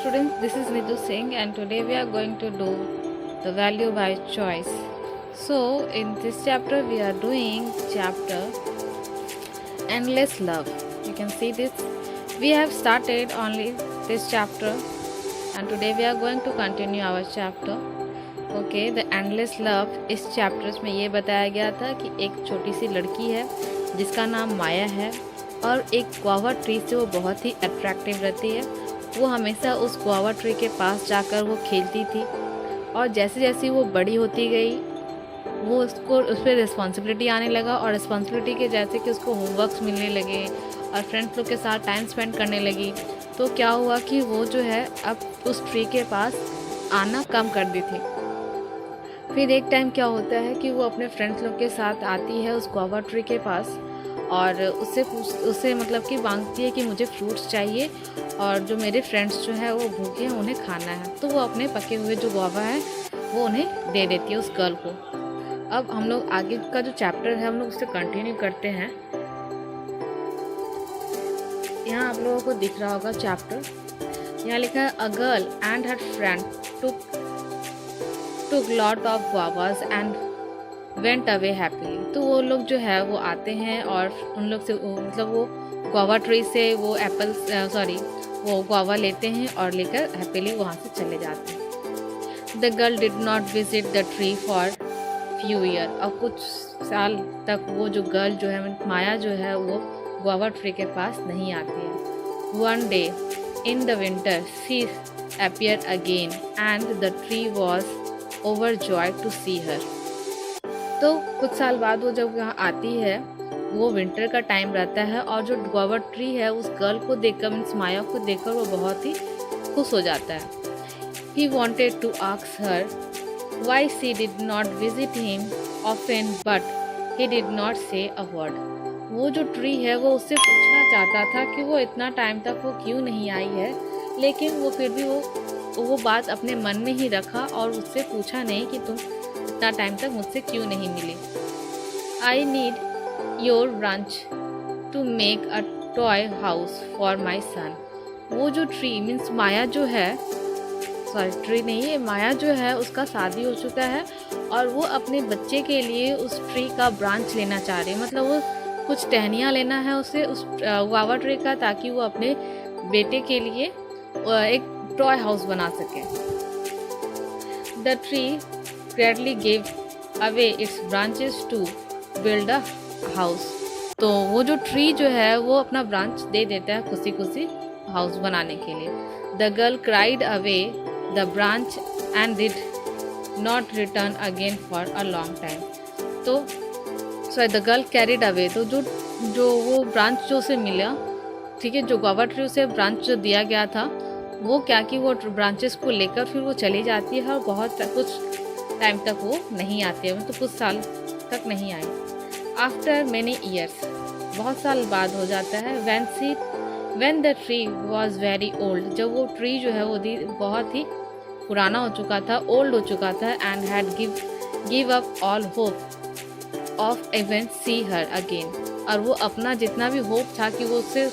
students, this is Nitu Singh and today we are going to do the value by choice. So in this chapter we are doing chapter endless love. You can see this. We have started only this chapter and today we are going to continue our chapter. Okay, the endless love. इस chapters में ये बताया गया था कि एक छोटी सी लड़की है जिसका नाम माया है और एक गुआवा ट्री से वो बहुत ही अट्रैक्टिव रहती है। वो हमेशा उस गुआवा ट्री के पास जाकर वो खेलती थी और जैसे जैसे वो बड़ी होती गई वो उसको उस पर रिस्पॉन्सिबिलिटी आने लगा और रिस्पॉन्सिबिलिटी के जैसे कि उसको होमवर्क्स मिलने लगे और फ्रेंड्स लोग के साथ टाइम स्पेंड करने लगी। तो क्या हुआ कि वो जो है अब उस ट्री के पास आना कम कर दी थी। फिर एक टाइम क्या होता है कि वो अपने फ्रेंड्स लोग के साथ आती है उस गुआवा ट्री के पास और उससे मतलब कि मांगती है कि मुझे फ्रूट्स चाहिए और जो मेरे फ्रेंड्स जो है वो भूखे हैं उन्हें खाना है। तो वो अपने पके हुए जो गुआवा है वो उन्हें दे देती है उस गर्ल को। अब हम लोग आगे का जो चैप्टर है हम लोग उससे कंटिन्यू करते हैं। यहाँ आप लोगों को दिख रहा होगा चैप्टर, यहाँ लिखा है a girl and her friend took lot of guavas and went away happily. तो वो लोग जो है वो आते हैं और उन लोग से मतलब वो गुआवा ट्री से वो वो गुआवा लेते हैं और लेकर हैप्पीली वहाँ से चले जाते हैं। The girl did not visit the tree for few year. और कुछ साल तक वो जो गर्ल जो है माया जो है वो गुआवा ट्री के पास नहीं आती है। One day in the winter she appear again and the tree was overjoyed to see her. तो कुछ साल बाद वो जब यहाँ आती है वो विंटर का टाइम रहता है और जो गुआवा ट्री है उस गर्ल को देखकर मीन्स माया को देखकर वो बहुत ही खुश हो जाता है। He wanted to ask her why she did not visit him often but he did not say a word. वो जो ट्री है वो उससे पूछना चाहता था कि वो इतना टाइम तक वो क्यों नहीं आई है, लेकिन वो फिर भी वो बात अपने मन में ही रखा और उससे पूछा नहीं कि तुम इतना टाइम तक मुझसे क्यों नहीं मिले। I need your branch to make a toy house for my son. वो जो ट्री मीन्स माया जो है ट्री नहीं है, माया जो है उसका शादी हो चुका है और वो अपने बच्चे के लिए उस ट्री का ब्रांच लेना चाह रही है। मतलब वो कुछ टहनियाँ लेना है उसे उस गुआवा ट्री का ताकि वो अपने बेटे के लिए एक टॉय हाउस बना सके। The tree gladly give away its branches to build a house. तो वो जो ट्री जो है वो अपना ब्रांच दे देता है खुशी खुशी हाउस बनाने के लिए। The girl cried away the branch and did not return again for a long time. तो द गर्ल कैरिड अवे, तो जो वो ब्रांच जो उसे मिला, ठीक है, जो गुआवा ट्री उसे ब्रांच जो दिया गया था वो क्या कि वो ब्रांचेस को लेकर फिर वो चली जाती है और बहुत कुछ टाइम तक वो नहीं आती है, मतलब कुछ साल तक नहीं आई। आफ्टर मैनी ईयर्स, बहुत साल बाद हो जाता है। When the tree was very old, जब वो ट्री जो है वो बहुत ही पुराना हो चुका था, ओल्ड हो चुका था and had give up all hope of even see her again. और वो अपना जितना भी होप था कि वो उससे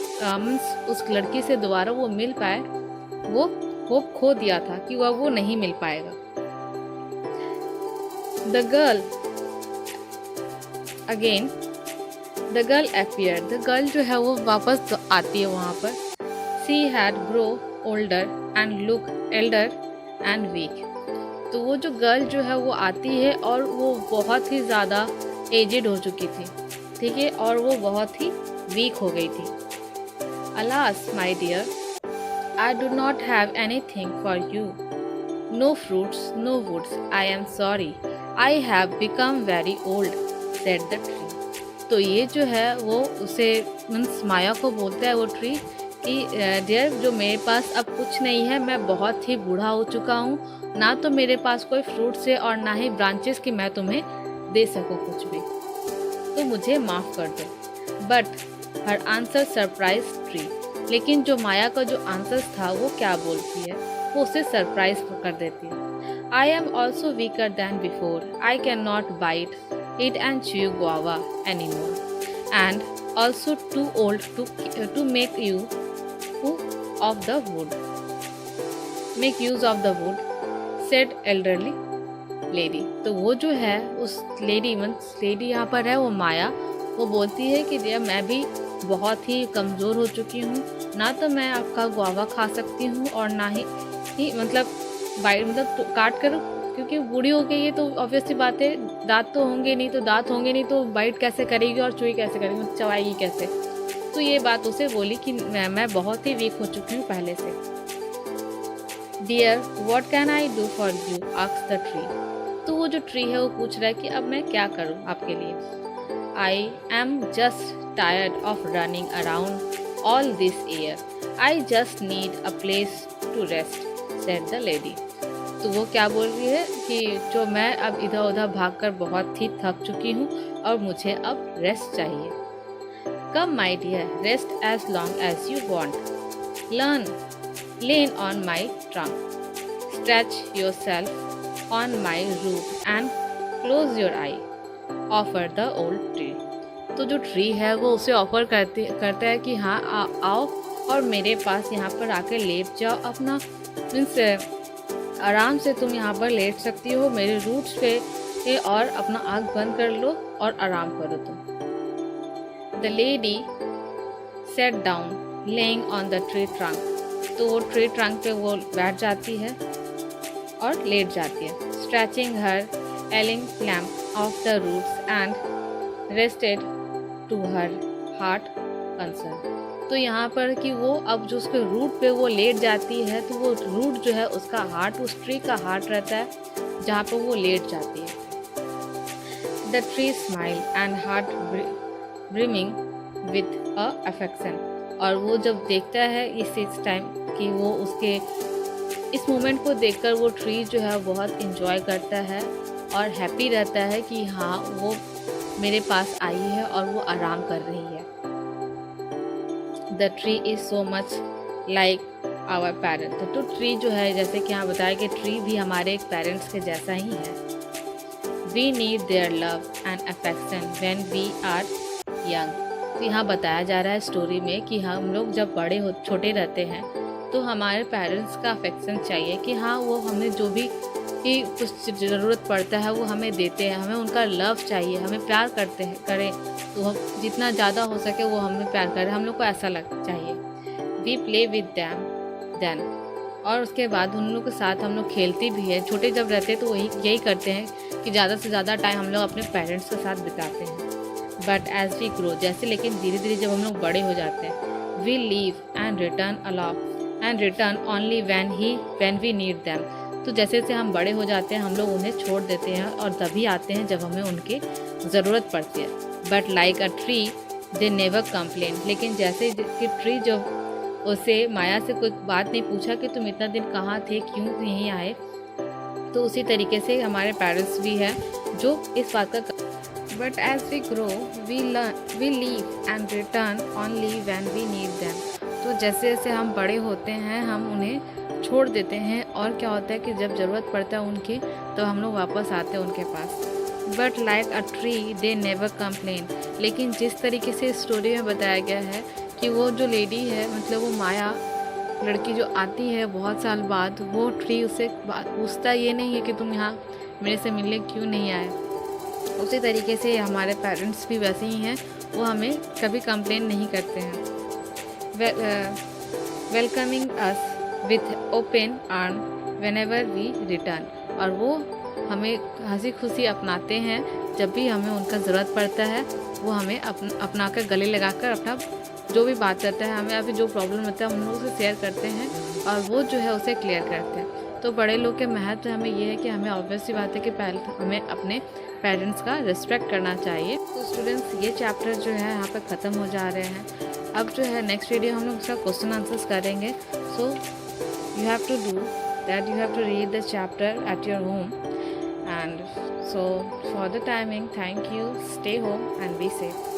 उस लड़की से दोबारा वो मिल पाए, वो होप खो दिया था कि वो नहीं मिल पाएगा। The girl appeared। The girl जो है वो वापस तो आती है वहाँ पर। She had grow older and look elder and weak. तो वो जो गर्ल जो है वो आती है और वो बहुत ही ज़्यादा एजेड हो चुकी थी, ठीक है, और वो बहुत ही वीक हो गई थी। Alas my dear, I do not have anything for you, no fruits no woods, I am sorry, I have become very old, said the tree. तो ये जो है वो उसे मीन्स माया को बोलता है वो ट्री कि डियर, जो मेरे पास अब कुछ नहीं है, मैं बहुत ही बूढ़ा हो चुका हूँ, ना तो मेरे पास कोई फ्रूट्स है और ना ही ब्रांचेस कि मैं तुम्हें दे सकूँ कुछ भी, तो मुझे माफ़ कर दो। But her answer surprise tree. लेकिन जो माया का जो आंसर था वो क्या बोलती है, वो उसे सरप्राइज कर देती है। I am also weaker than before. I cannot bite it and chew guava anymore, and also too old to make you of the wood. Make use of the wood, said elderly lady. तो वो जो है उस lady means lady यहाँ पर है वो माया, वो बोलती है कि जब मैं भी बहुत ही कमज़ोर हो चुकी हूँ, ना तो मैं आपका गुआवा खा सकती हूँ और ना ही मतलब बाइट मतलब काट कर, क्योंकि बूढ़ी हो गई है तो ऑब्वियस सी बात है दांत तो होंगे नहीं, तो दांत होंगे नहीं तो बाइट कैसे करेगी और चुई कैसे करेगी, मतलब चबाएगी कैसे। तो ये बात उसे बोली कि मैं बहुत ही वीक हो चुकी हूँ पहले से। Dear what can I do for you, asks the tree. तो वो जो ट्री है वो पूछ रहा है कि अब मैं क्या करूँ आपके लिए। I am just tired of running around all this air, I just need a place to rest, said the lady. तो वो क्या बोल रही है कि जो मैं अब इधर उधर भागकर बहुत ही थक चुकी हूँ और मुझे अब रेस्ट चाहिए। Come my dear, rest as long as you want, lean on my trunk, stretch yourself on my root and close your eye, offer the old tree। तो जो ट्री है वो उसे ऑफर करता है कि हाँ आओ और मेरे पास यहाँ पर आकर लेट जाओ, अपना मीन्स आराम से तुम यहाँ पर लेट सकती हो मेरे रूट्स पे और अपना आँख बंद कर लो और आराम करो तुम। The lady set down laying on the tree trunk. तो वो ट्री ट्रंक पे वो बैठ जाती है और लेट जाती है। Stretching her ailing clamp of the roots and rested to her heart concern. तो यहाँ पर कि वो अब जो उसके रूट पे वो लेट जाती है तो वो रूट जो है उसका हार्ट उस ट्री का हार्ट रहता है जहाँ पे वो लेट जाती है। The tree smile and heart brimming with a affection. और वो जब देखता है इस टाइम कि वो उसके इस मोमेंट को देखकर वो ट्री जो है बहुत इंजॉय करता है और हैप्पी रहता है कि हाँ वो मेरे पास आई है और वो आराम कर रही है। The tree is so much like our parent. तो ट्री जो है जैसे कि यहाँ बताया कि ट्री भी हमारे एक पेरेंट्स के जैसा ही है। We need their love and affection when we are young. तो यहाँ बताया जा रहा है स्टोरी में कि हम लोग जब छोटे रहते हैं तो हमारे पेरेंट्स का अफेक्शन चाहिए कि हाँ वो हमें जो भी कुछ ज़रूरत पड़ता है वो हमें देते हैं, हमें उनका लव चाहिए, हमें प्यार करें तो हम जितना ज़्यादा हो सके वो हमें प्यार करें, हम लोग को ऐसा चाहिए। We play with them then. और उसके बाद उन लोग के साथ हम लोग खेलते भी हैं। छोटे जब रहते हैं तो यही करते हैं कि ज़्यादा से ज़्यादा टाइम हम लोग अपने पेरेंट्स के साथ बिताते हैं। बट एज वी ग्रो, जैसे लेकिन धीरे धीरे जब हम लोग बड़े हो जाते हैं, we leave and return only when we need them. तो जैसे जैसे हम बड़े हो जाते हैं हम लोग उन्हें छोड़ देते हैं और तभी आते हैं जब हमें उनकी ज़रूरत पड़ती है। But like a tree they never complain. लेकिन जैसे कि ट्री जब उसे माया से कोई बात नहीं पूछा कि तुम इतना दिन कहाँ थे, क्यों नहीं आए, तो उसी तरीके से हमारे पेरेंट्स भी हैं जो इस बात का। But as we grow we leave and return only when we need them. तो जैसे जैसे हम बड़े होते हैं हम उन्हें छोड़ देते हैं और क्या होता है कि जब ज़रूरत पड़ता है उनकी तो हम लोग वापस आते हैं उनके पास। But like a tree they never complain. लेकिन जिस तरीके से स्टोरी में बताया गया है कि वो जो लेडी है मतलब वो माया लड़की जो आती है बहुत साल बाद, वो ट्री उससे पूछता ये नहीं है कि तुम यहाँ मेरे से मिलने क्यों नहीं आए। उसी तरीके से हमारे पेरेंट्स भी वैसे ही हैं, वो हमें कभी कंप्लेन नहीं करते हैं। Welcoming us with open arm whenever we return. और वो हमें हंसी खुशी अपनाते हैं जब भी हमें उनका ज़रूरत पड़ता है। वो हमें अपना कर गले लगाकर अपना जो भी बात करता है हमें अभी जो प्रॉब्लम होता है हम लोग उसे शेयर करते हैं और वो जो है उसे क्लियर करते हैं। तो बड़े लोग के महत्व हमें ये है कि हमें ऑब्वियस सी बात है कि पहले हमें अपने पेरेंट्स का रिस्पेक्ट करना चाहिए। तो स्टूडेंट्स ये चैप्टर जो है यहाँ पे ख़त्म हो जा रहे हैं। अब जो है नेक्स्ट वीडियो हम लोग उसका क्वेश्चन आंसर्स करेंगे। So you have to do that, you have to read the chapter at your home and so for the timing, thank you, stay home and be safe.